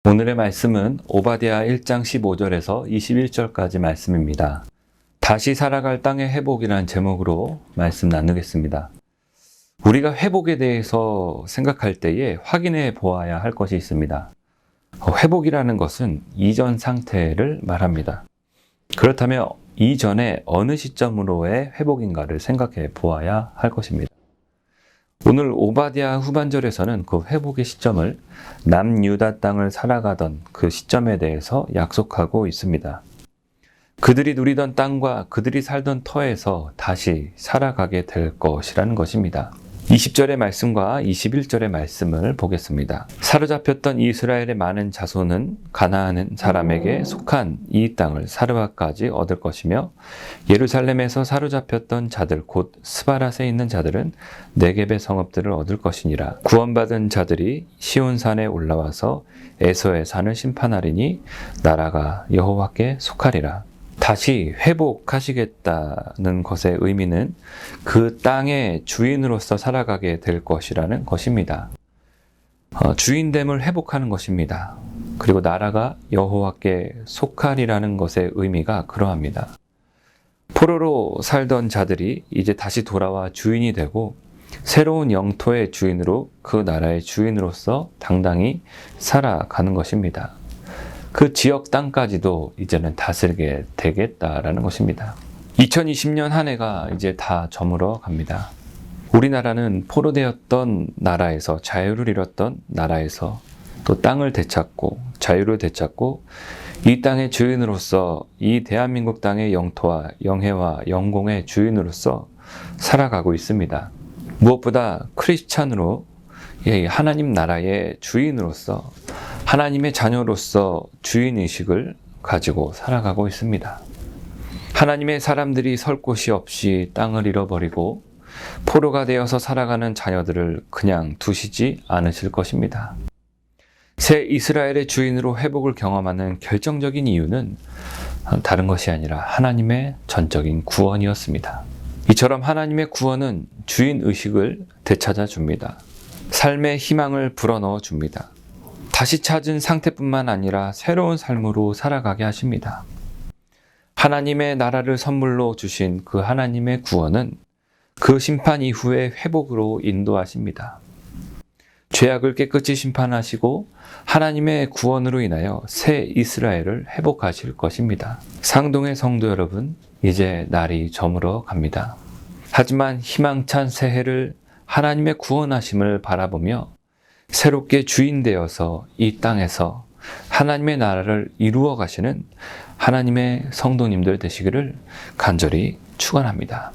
오늘의 말씀은 오바댜 1장 15절에서 21절까지 말씀입니다. 다시 살아갈 땅의 회복이라는 제목으로 말씀 나누겠습니다. 우리가 회복에 대해서 생각할 때에 확인해 보아야 할 것이 있습니다. 회복이라는 것은 이전 상태를 말합니다. 그렇다면 이전에 어느 시점으로의 회복인가를 생각해 보아야 할 것입니다. 오늘 오바댜 후반절에서는 그 회복의 시점을 남유다 땅을 살아가던 그 시점에 대해서 약속하고 있습니다. 그들이 누리던 땅과 그들이 살던 터에서 다시 살아가게 될 것이라는 것입니다. 20절의 말씀과 21절의 말씀을 보겠습니다. 사로잡혔던 이스라엘의 많은 자손은 가나안 사람에게 속한 이 땅을 사르밧까지 얻을 것이며 예루살렘에서 사로잡혔던 자들 곧 스바랏에 있는 자들은 네겝의 성읍들을 얻을 것이니라. 구원받은 자들이 시온산에 올라와서 에서의 산을 심판하리니 나라가 여호와께 속하리라. 다시 회복하시겠다는 것의 의미는 그 땅의 주인으로서 살아가게 될 것이라는 것입니다. 주인됨을 회복하는 것입니다. 그리고 나라가 여호와께 속하리라는 것의 의미가 그러합니다. 포로로 살던 자들이 이제 다시 돌아와 주인이 되고 새로운 영토의 주인으로 그 나라의 주인으로서 당당히 살아가는 것입니다. 그 지역 땅까지도 이제는 다스리게 되겠다라는 것입니다. 2020년 한 해가 이제 다 저물어 갑니다. 우리나라는 포로되었던 나라에서 자유를 잃었던 나라에서 또 땅을 되찾고 자유를 되찾고 이 땅의 주인으로서 이 대한민국 땅의 영토와 영해와 영공의 주인으로서 살아가고 있습니다. 무엇보다 크리스찬으로 하나님 나라의 주인으로서 하나님의 자녀로서 주인의식을 가지고 살아가고 있습니다. 하나님의 사람들이 설 곳이 없이 땅을 잃어버리고 포로가 되어서 살아가는 자녀들을 그냥 두시지 않으실 것입니다. 새 이스라엘의 주인으로 회복을 경험하는 결정적인 이유는 다른 것이 아니라 하나님의 전적인 구원이었습니다. 이처럼 하나님의 구원은 주인의식을 되찾아 줍니다. 삶의 희망을 불어넣어 줍니다. 다시 찾은 상태뿐만 아니라 새로운 삶으로 살아가게 하십니다. 하나님의 나라를 선물로 주신 그 하나님의 구원은 그 심판 이후의 회복으로 인도하십니다. 죄악을 깨끗이 심판하시고 하나님의 구원으로 인하여 새 이스라엘을 회복하실 것입니다. 상동의 성도 여러분, 이제 날이 저물어 갑니다. 하지만 희망찬 새해를 하나님의 구원하심을 바라보며 새롭게 주인 되어서 이 땅에서 하나님의 나라를 이루어 가시는 하나님의 성도님들 되시기를 간절히 축원합니다.